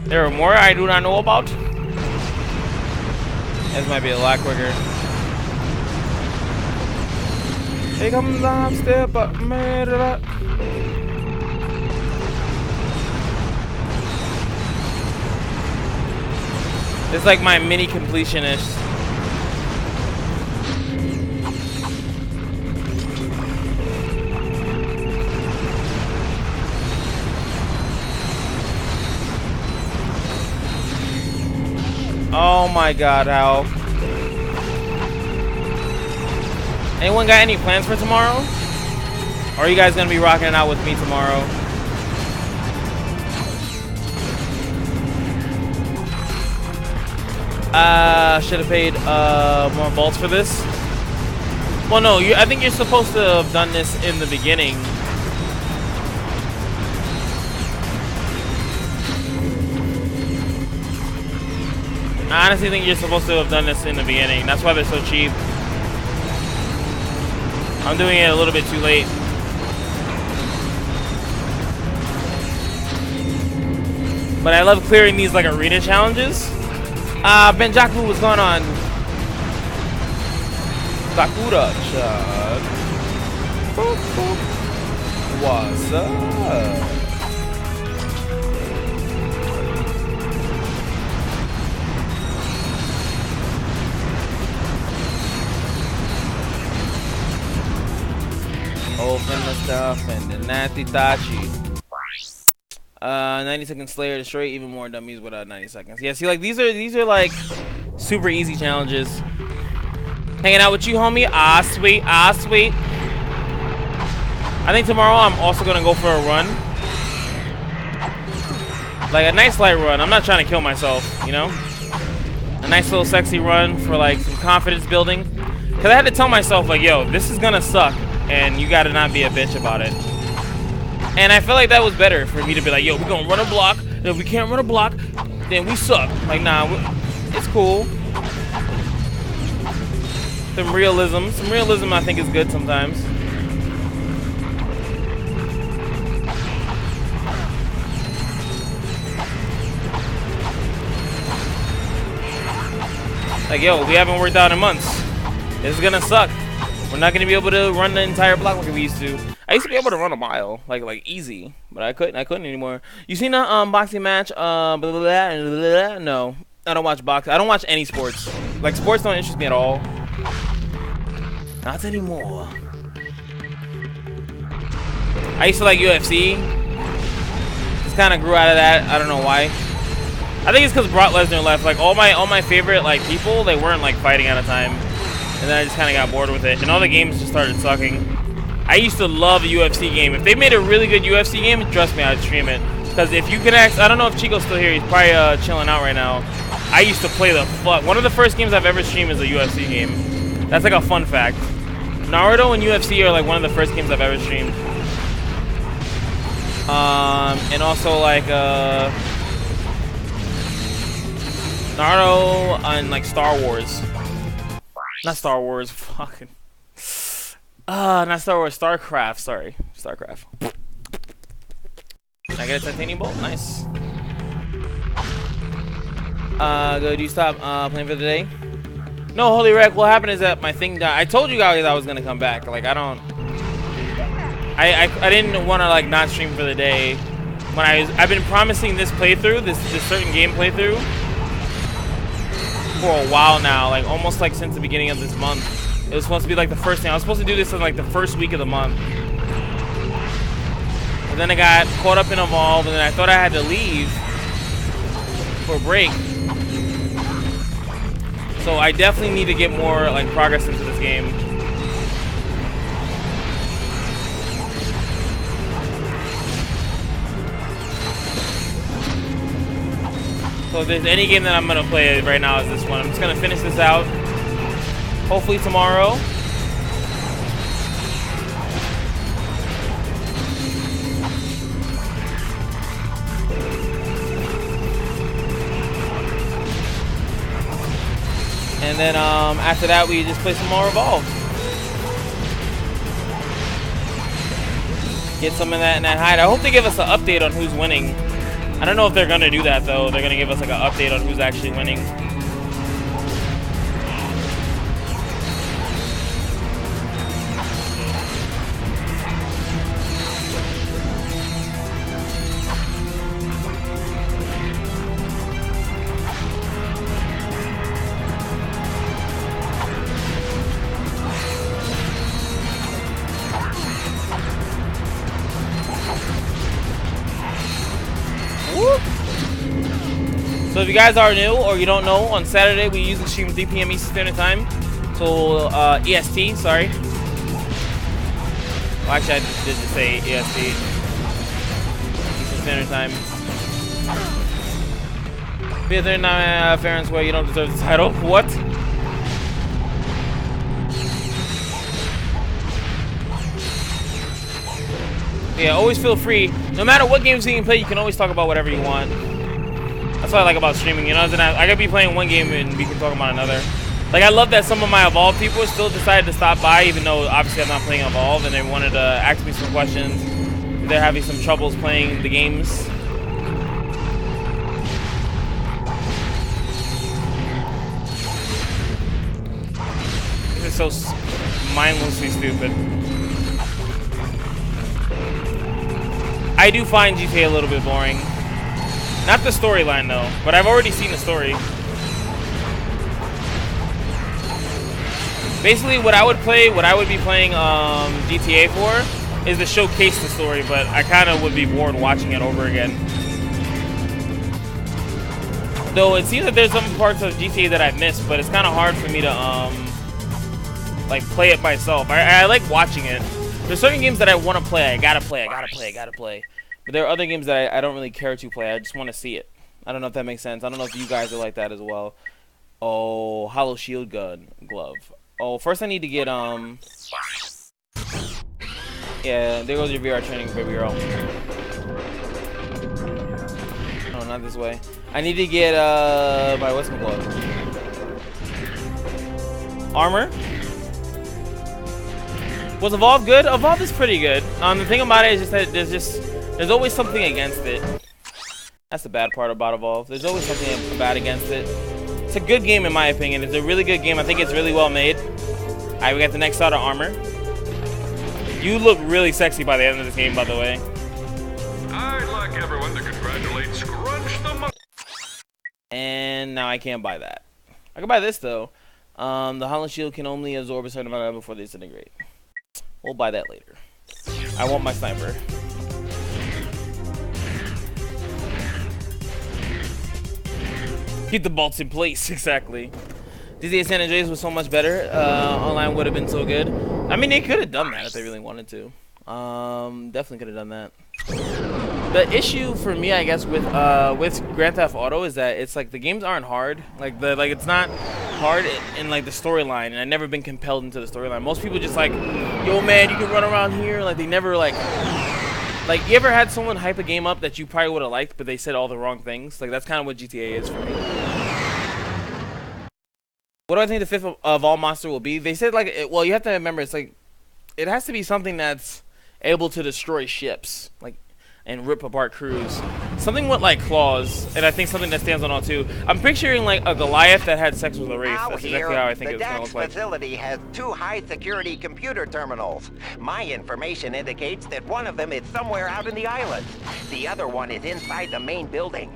There are more I do not know about. This might be a lot quicker. Here comes I'm step up, made it up. It's like my mini completionist. Oh my god, how? Anyone got any plans for tomorrow? Or are you guys gonna be rocking it out with me tomorrow? Should have paid more bolts for this. Well, no, I think you're supposed to have done this in the beginning. I honestly think you're supposed to have done this in the beginning. That's why they're so cheap. I'm doing it a little bit too late. But I love clearing these like arena challenges. Benjaku, what's going on? Sakura Chug. What's up? Open the stuff and the Natty Tachi. 90-second Slayer, destroy even more dummies without 90 seconds. Yeah, see, like these are like super easy challenges. Hanging out with you, homie. Ah, sweet, ah, sweet. I think tomorrow I'm also gonna go for a run, like a nice light run. I'm not trying to kill myself, you know. A nice little sexy run for like some confidence building. Cause I had to tell myself like, yo, this is gonna suck, and you gotta not be a bitch about it. And I feel like that was better for me to be like, yo, we're gonna run a block. And if we can't run a block, then we suck. Like, nah, it's cool. Some realism I think is good sometimes. Like, yo, we haven't worked out in months. This is gonna suck. We're not gonna be able to run the entire block like we used to. I used to be able to run a mile, like easy, but I couldn't anymore. You seen a boxing match? Blah, blah, blah. No, I don't watch boxing. I don't watch any sports. Like, sports don't interest me at all. Not anymore. I used to like UFC. Just kind of grew out of that. I don't know why. I think it's because Brock Lesnar left. Like all my favorite like people, they weren't like fighting at a time, and then I just kind of got bored with it, and all the games just started sucking. I used to love a UFC game. If they made a really good UFC game, trust me, I'd stream it. Because if you can I don't know if Chico's still here. He's probably chilling out right now. I used to play the fuck. One of the first games I've ever streamed is a UFC game. That's like a fun fact. Naruto and UFC are like one of the first games I've ever streamed. And also like Naruto and like Star Wars. Not Star Wars, fucking. Not Star Wars, StarCraft, sorry. StarCraft. Can I get a titanium bolt? Nice. Do you stop playing for the day? No, Holy Wreck, what happened is that my thing died. I told you guys I was gonna come back. Like, I didn't want to like not stream for the day. When I've been promising this playthrough, this certain game playthrough for a while now, like almost like since the beginning of this month. It was supposed to be like the first thing. I was supposed to do this in like the first week of the month. And then I got caught up in Evolve, and then I thought I had to leave for a break. So I definitely need to get more like progress into this game. So if there's any game that I'm gonna play right now is this one. I'm just gonna finish this out. Hopefully tomorrow. And then after that we just play some more Evolve. Get some of that in that hide. I hope they give us an update on who's winning. I don't know if they're gonna do that though. They're gonna give us like an update on who's actually winning. So if you guys are new or you don't know, on Saturday we usually stream 3 p.m. Eastern Standard Time. So EST, sorry. Well, actually I did just say EST. Eastern Standard Time. Be there now, fair and square, you don't deserve the title. What? Yeah, always feel free. No matter what games you can play, you can always talk about whatever you want. That's what I like about streaming, you know. I could be playing one game and we can talk about another. Like, I love that some of my Evolve people still decided to stop by, even though obviously I'm not playing Evolve, and they wanted to ask me some questions. They're having some troubles playing the games. This is so mindlessly stupid. I do find GTA a little bit boring. Not the storyline though, but I've already seen the story. Basically, what I would be playing GTA for is to showcase the story, but I kind of would be bored watching it over again. Though it seems that there's some parts of GTA that I've missed, but it's kind of hard for me to like play it myself. I like watching it. There's certain games that I want to play. I gotta play. But there are other games that I don't really care to play. I just want to see it. I don't know if that makes sense. I don't know if you guys are like that as well. Oh, Hollow Shield Gun glove. Oh, first I need to get yeah, there goes your VR training, baby girl. No, not this way. I need to get my what's my glove? Armor. Was Evolve good? Evolve is pretty good. The thing about it is just that there's always something against it. That's the bad part about Evolve. There's always something bad against it. It's a good game in my opinion. It's a really good game. I think it's really well made. Alright, we got the next set of armor. You look really sexy by the end of this game, by the way. I'd like everyone to congratulate Scrunch the And now I can't buy that. I can buy this though. The Hollow Shield can only absorb a certain amount of ammo before they disintegrate. We'll buy that later. I want my sniper. Keep the bolts in place, exactly. GTA San Andreas was so much better. Online would have been so good. I mean, they could have done that if they really wanted to. Definitely could have done that. The issue for me, I guess, with Grand Theft Auto is that it's like the games aren't hard. Like it's not hard in like the storyline, and I've never been compelled into the storyline. Most people just like, yo man, you can run around here. Like they never like you ever had someone hype a game up that you probably would have liked, but they said all the wrong things? Like that's kind of what GTA is for me. What do I think the fifth of all monster will be? They said like, well, you have to remember it's like it has to be something that's able to destroy ships, like. And rip apart crews. Something with like claws, and I think something that stands on all two. I'm picturing like a Goliath that had sex with a wraith. That's exactly how I think it's gonna look like. The facility has 2 high-security computer terminals. My information indicates that one of them is somewhere out in the island. The other one is inside the main building.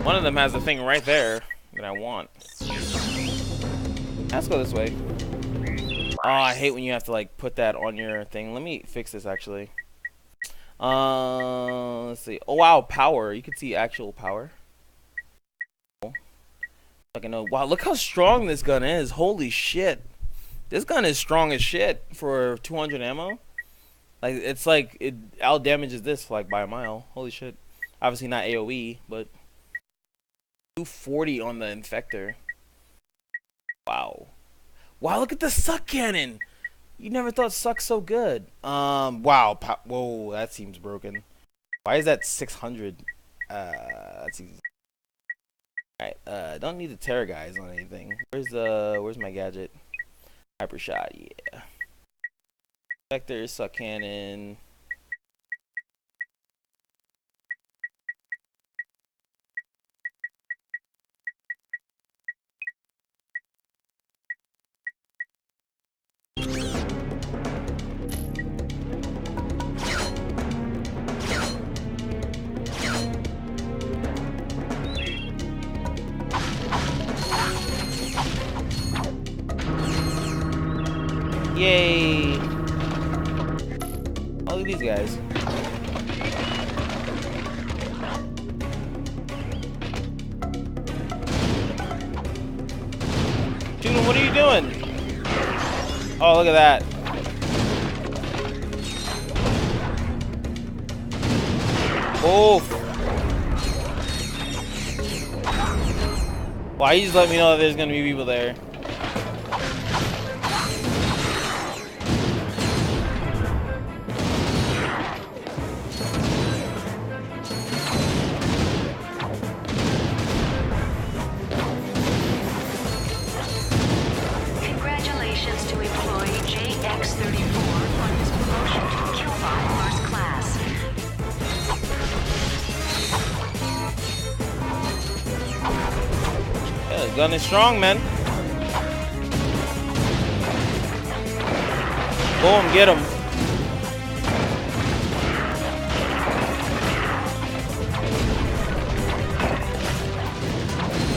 One of them has the thing right there that I want. Let's go this way. Oh, I hate when you have to like put that on your thing. Let me fix this actually. Let's see. Oh wow, power. You can see actual power. Like I know. Wow, look how strong this gun is. Holy shit. This gun is strong as shit for 200 ammo. Like it's like it out damages this like by a mile. Holy shit. Obviously not AoE, but 240 on the infector. Wow. Wow, look at the suck cannon. You never thought suck so good. Wow. Whoa, that seems broken. Why is that 600? That's easy. Alright, don't need the terror guys on anything. Where's my gadget? Hyper shot, yeah. Vector, suck cannon. guys. Dude, what are you doing? Oh, look at that. Oh. Why you just let me know that there's gonna be people there? Congratulations to employee JX34 on his promotion to Killbot First Class. Yeah, the gun is strong, man. Boom, get him.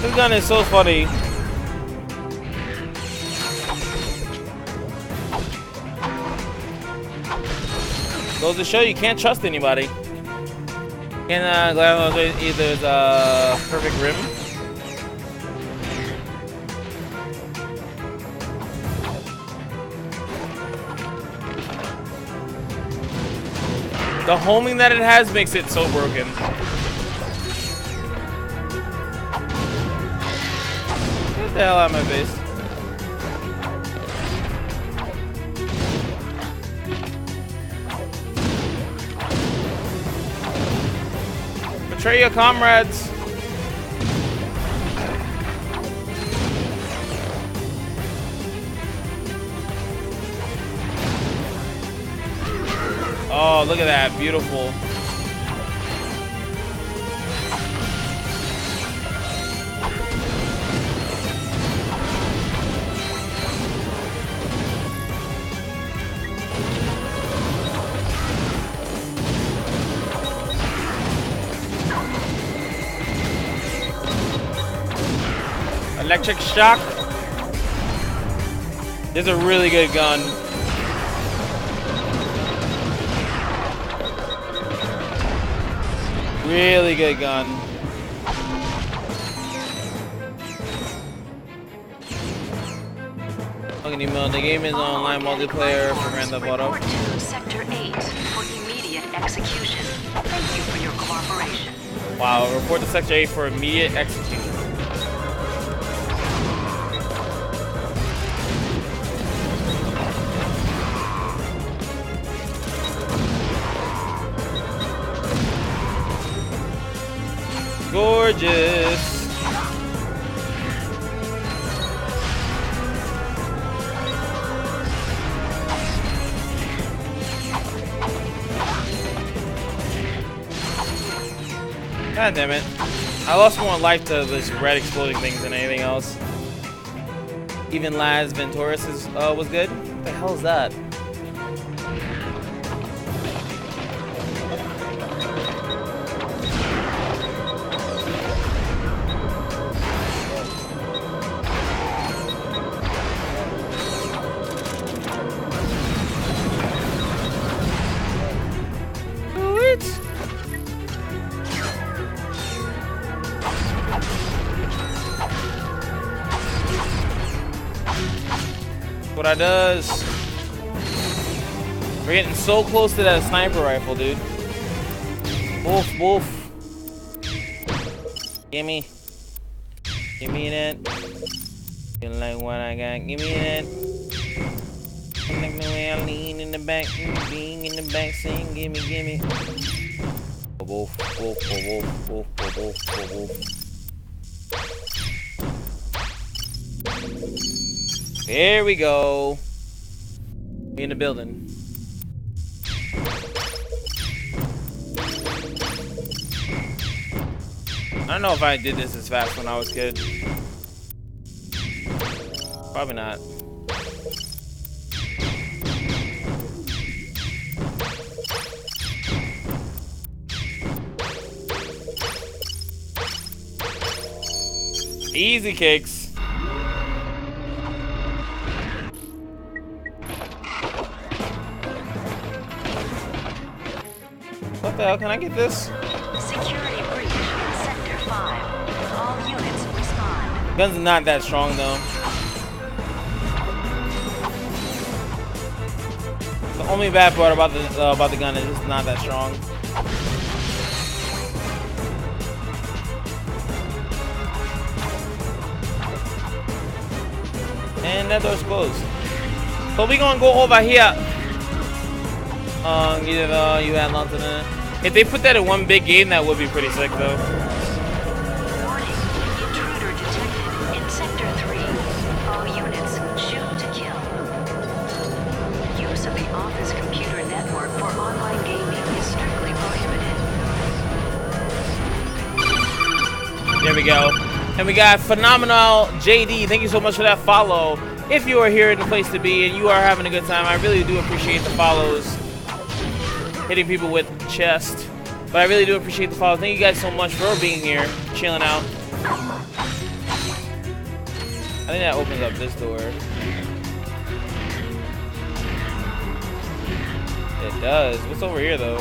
This gun is so funny. Goes to show you can't trust anybody. And glad either the perfect rim. The homing that it has makes it so broken. Get the hell out of my face. Betray your comrades. Oh, look at that. Beautiful. Electric shock. This is a really good gun. Really good gun. Okay, the game is online multiplayer for Grand Theft Auto. Report to Sector 8 for immediate execution. Thank you for your cooperation. Wow, report to Sector 8 for immediate execution. Gorgeous. God damn it. I lost more life to this red exploding things than anything else. Even Las Venturas was good. What the hell is that? What I does. We're getting so close to that sniper rifle, dude. Wolf, wolf. Gimme. Gimme that. You like what I got? Gimme that. Like the way I lean in the back, being in the back, saying gimme, gimme. Wolf, wolf, wolf, wolf, wolf, wolf, wolf. Here we go. In the building. I don't know if I did this as fast when I was a kid. Probably not. Easy kicks. the hell? Can I get this? Security breach in Sector 5. All units respond. Gun's not that strong though. The only bad part about the gun is it's not that strong. And that door's closed. So we gonna go over here. You had nothing in it. If they put that in one big game, that would be pretty sick though. Warning. Intruder detected in Sector 3. All units shoot to kill. Use of the office computer network for online gaming is strictly prohibited. There we go. And we got Phenomenal JD. Thank you so much for that follow. If you are here in the place to be and you are having a good time, I really do appreciate the follows. Hitting people with chest. But I really do appreciate the follows. Thank you guys so much for being here, chilling out. I think that opens up this door. It does. What's over here though?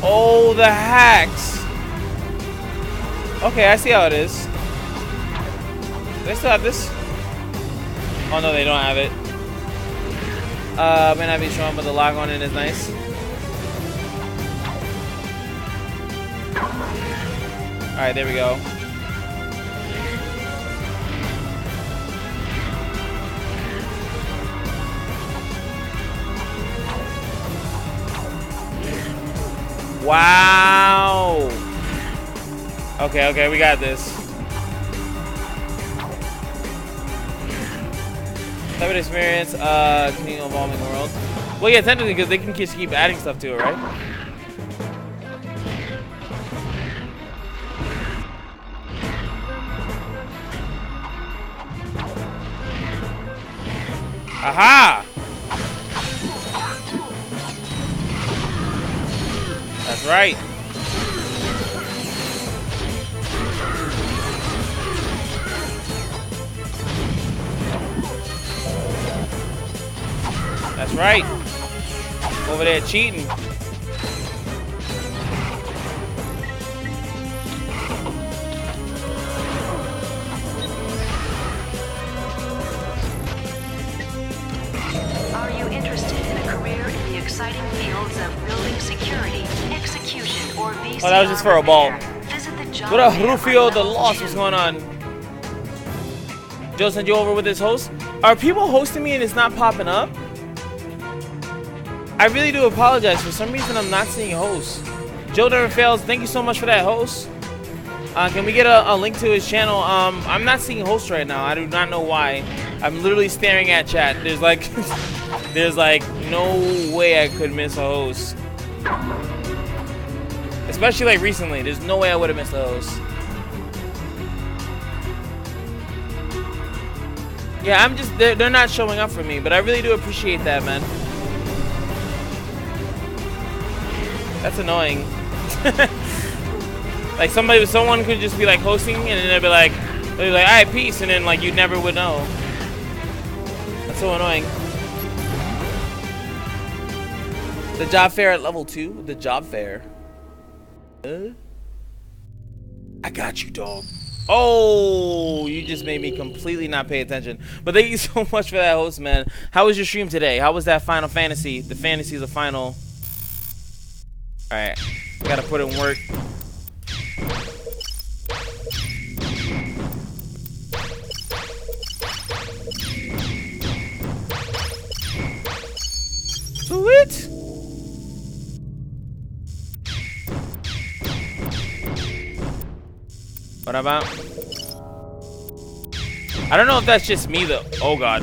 Oh, the hacks. Okay, I see how it is. They still have this? Oh no, they don't have it. May not be strong, but the lock on it is nice. Alright, there we go. Wow. Okay, we got this. Type of experience, continue evolving the world. Well, yeah, technically, because they can just keep adding stuff to it, right? Aha! That's right. That's right. Over there cheating. Are you interested in a career in the exciting fields of building security, execution, or VCR? Oh, that was just for a ball. Visit the job What up, fair Rufio on the level Lost? 2. What's going on? Joe sent you over with his host. Are people hosting me and it's not popping up? I really do apologize. For some reason, I'm not seeing hosts. Joe Never Fails, thank you so much for that host. Can we get a link to his channel? I'm not seeing hosts right now. I do not know why. I'm literally staring at chat. There's like, there's like no way I could miss a host. Especially like recently. There's no way I would have missed a host. Yeah, I'm just, they're not showing up for me, but I really do appreciate that, man. That's annoying. Like someone could just be like hosting and then they'd be like, all right, peace, and then like you never would know. That's so annoying. The job fair at level 2? The job fair. I got you, dog. Oh, you just made me completely not pay attention. But thank you so much for that host, man. How was your stream today? How was that Final Fantasy? The Fantasy's a final. Alright, gotta put in work. Sweet! What about? I don't know if that's just me though. Oh god.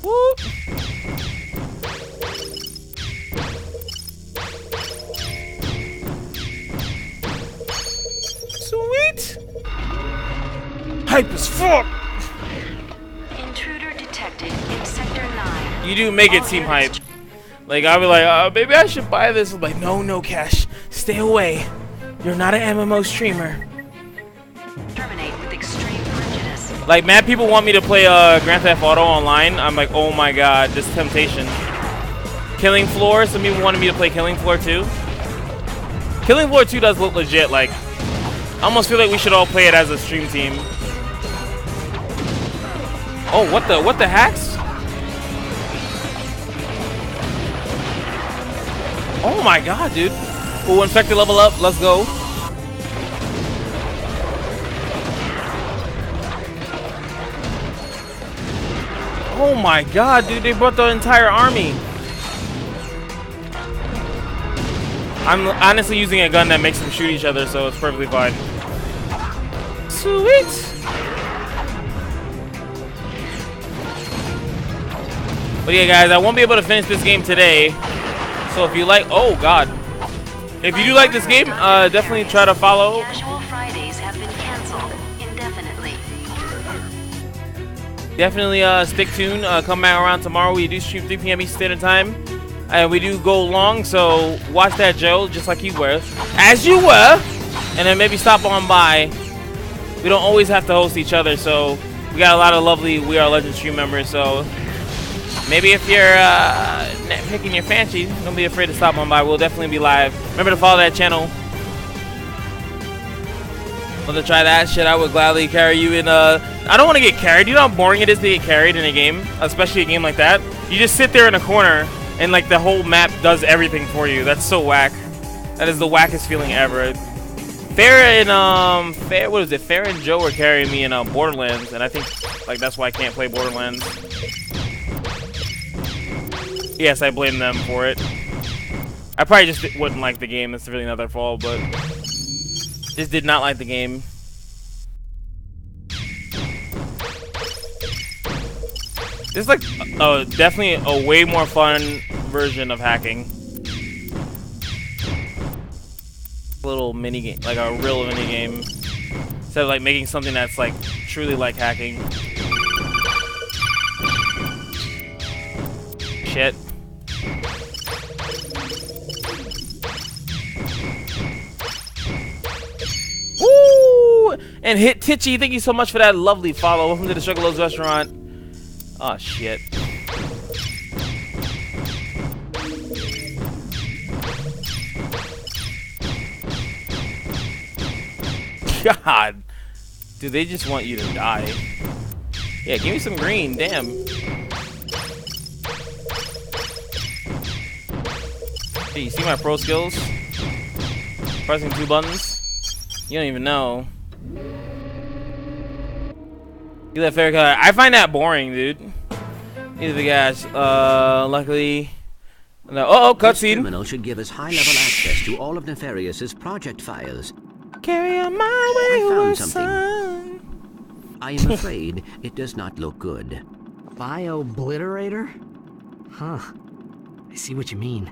Whoop. Sweet. Hype as fuck. Intruder detected in Sector 9. You do make it seem hype. Like I'll be like, maybe I should buy this. I'm like, no, Cash, stay away. You're not an MMO streamer. Terminate with extreme prejudice. Like, mad people want me to play Grand Theft Auto online. I'm like, oh my god, this temptation. Killing Floor. Some people wanted me to play Killing Floor 2. Killing Floor 2 does look legit. Like, I almost feel like we should all play it as a stream team. Oh, what the hacks? Oh my god, dude. Oh, Infected level up. Let's go. Oh my god, dude, they brought the entire army. I'm honestly using a gun that makes them shoot each other, so it's perfectly fine. Sweet. But yeah, guys, I won't be able to finish this game today. So if you like, oh god. If you do like this game, definitely try to follow. Casual Fridays have been canceled indefinitely. Definitely stick tuned. Come back around tomorrow. We do stream 3 p.m. Eastern Standard Time. And we do go long, so watch that, Joe, just like you were. As you were! And then maybe stop on by. We don't always have to host each other, so we got a lot of lovely We Are Legend stream members, so maybe if you're picking your fancy, don't be afraid to stop on by. We'll definitely be live. Remember to follow that channel. Want to try that shit? I would gladly carry you in. I don't want to get carried. You know how boring it is to get carried in a game, especially a game like that. You just sit there in a corner, and like the whole map does everything for you. That's so whack. That is the wackest feeling ever. Farrah and what is it? Farrah and Joe were carrying me in Borderlands, and I think like that's why I can't play Borderlands. Yes, I blame them for it. I probably just wouldn't like the game. That's really not their fault, but just did not like the game. This is like definitely a way more fun version of hacking. A little mini game, like a real mini game, instead of like making something that's like truly like hacking. Shit. Woo! And Hit Titchy, thank you so much for that lovely follow. Welcome to the Sugarloaves restaurant. Oh shit. God. Dude, they just want you to die. Yeah, give me some green, damn. Hey, you see my pro skills? Pressing 2 buttons? You don't even know. You that fair color. I find that boring, dude. These are the guys. Luckily. No. Oh, cutscene. This terminal should give us high-level access to all of Nefarious's project files. Carry on my I way, found something. son. I am afraid it does not look good. Bio-obliterator? Huh. I see what you mean.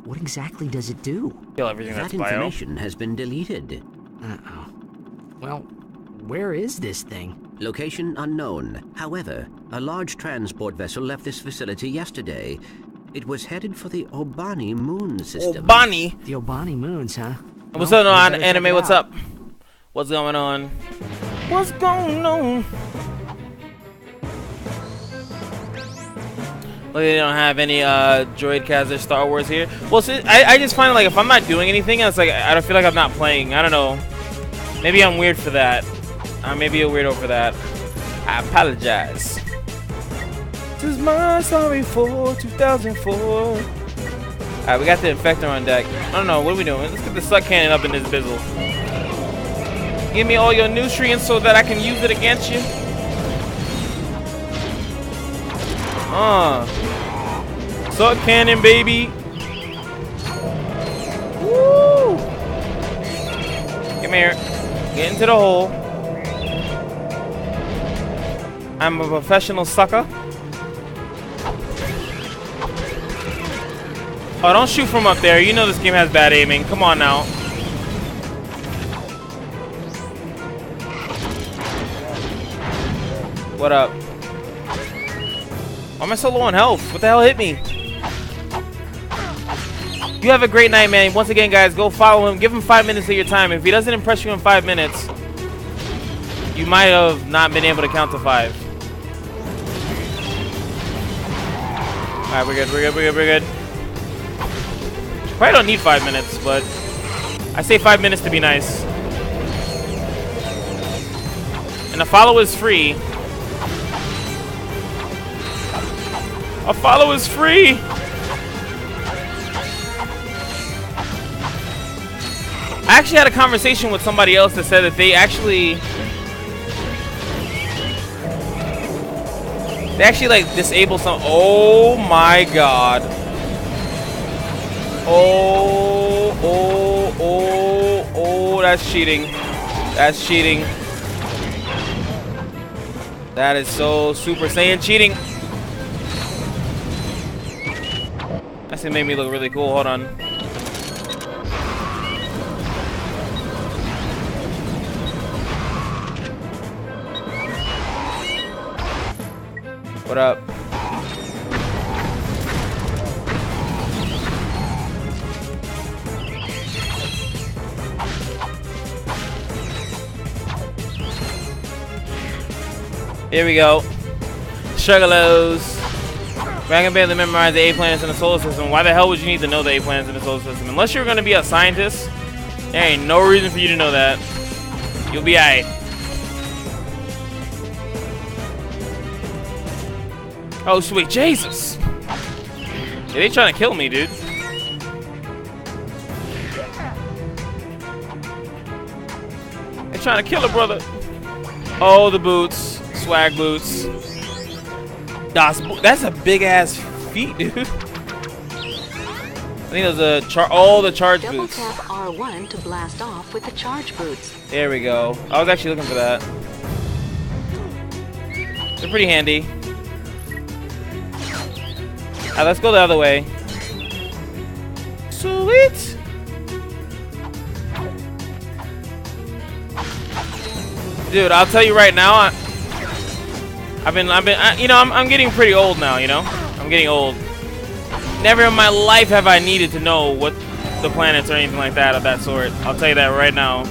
What exactly does it do? Kill everything That that's bio. information has been deleted. Uh-oh. Well, where is this thing? Location unknown. However, a large transport vessel left this facility yesterday. It was headed for the Obani moon system. Bonnie. The Obani moons, huh? What's Well, going on, we better check anime? it What's out. up? What's going on? What's going on? Well, they don't have any Droidcast or Star Wars here. Well, see, I just find like if I'm not doing anything, it's like I don't feel like I'm not playing. I don't know. Maybe I'm weird for that. I may be a weirdo for that. I apologize. This is my sorry for 2004. Alright, we got the Infector on deck. I don't know, what are we doing? Let's get the Suck Cannon up in this bizzle. Give me all your nutrients so that I can use it against you. Suck Cannon, baby. Woo! Come here. Get into the hole. I'm a professional sucker. Oh, don't shoot from up there. You know this game has bad aiming. Come on now. What up? Why am I so low on health? What the hell hit me? You have a great night, man. Once again, guys, go follow him. Give him 5 minutes of your time. If he doesn't impress you in 5 minutes, you might have not been able to count to 5. Alright, we're good. Probably don't need 5 minutes, but I say 5 minutes to be nice. And a follow is free. A follow is free! I actually had a conversation with somebody else that said that they actually like disable some. Oh my god. Oh, that's cheating. That's cheating. That is so Super Saiyan cheating. That's gonna make me look really cool. Hold on. What up? Here we go. Sugarlows. I can barely memorize the 8 planets in the solar system. Why the hell would you need to know the 8 planets in the solar system? Unless you're gonna be a scientist, there ain't no reason for you to know that. You'll be alright. Oh, sweet Jesus. Yeah, they trying to kill me, dude. They trying to kill a brother. Oh, the boots. Swag boots. That's a big ass feet, dude. I think those are the charge boots. Double tap R1 to blast off with the charge boots. There we go. I was actually looking for that. They're pretty handy. Alright, let's go the other way. Sweet. Dude, I'll tell you right now, I'm getting pretty old now, you know? I'm getting old. Never in my life have I needed to know what the planets or anything like that of that sort. I'll tell you that right now.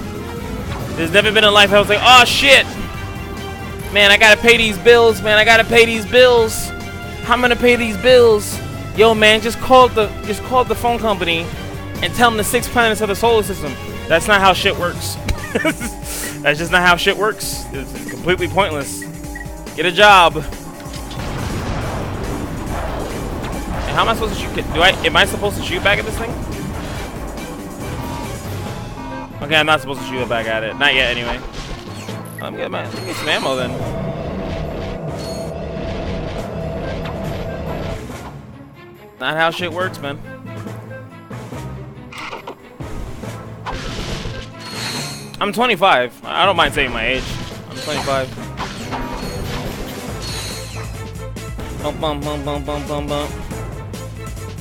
There's never been a life I was like, oh shit! Man, I gotta pay these bills, man, I gotta pay these bills. How am I gonna pay these bills? Yo, man, just call the phone company and tell them the 6 planets of the solar system. That's not how shit works. That's just not how shit works. It's completely pointless. Get a job. And how am I supposed to shoot? Am I supposed to shoot back at this thing? Okay, I'm not supposed to shoot back at it. Not yet, anyway. Let me get some ammo then. Not how shit works, man. I'm 25. I don't mind saying my age. I'm 25. Bump, bump, bump, bump, bump, bump, bump.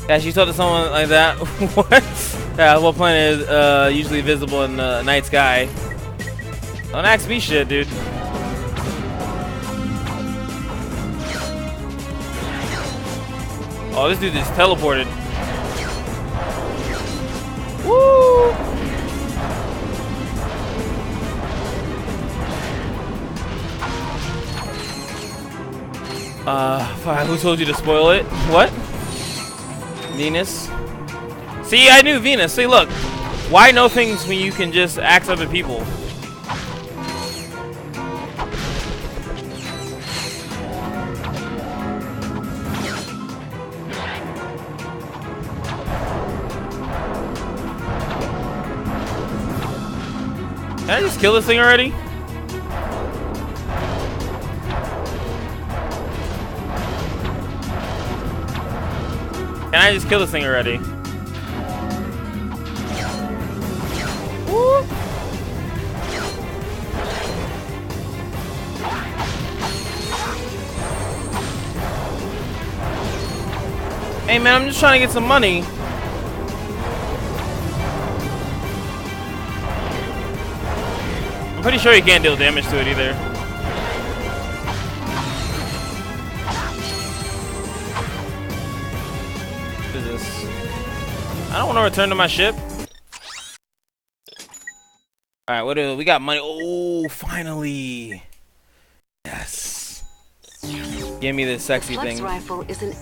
Yeah, she talked to someone like that. What? Yeah, what planet is usually visible in the night sky? Don't ask me shit, dude. Oh, this dude just teleported. Woo! Who told you to spoil it? What? Venus? See, I knew Venus. See, look. Why know things when you can just ask other people? Can I just kill this thing already? Can I just kill this thing already? Woo. Hey man, I'm just trying to get some money. I'm pretty sure you can't deal damage to it either. What is this? I don't want to return to my ship. All right, what do we got? Money. Oh, finally. Yes. Give me this sexy Flex thing. rifle is an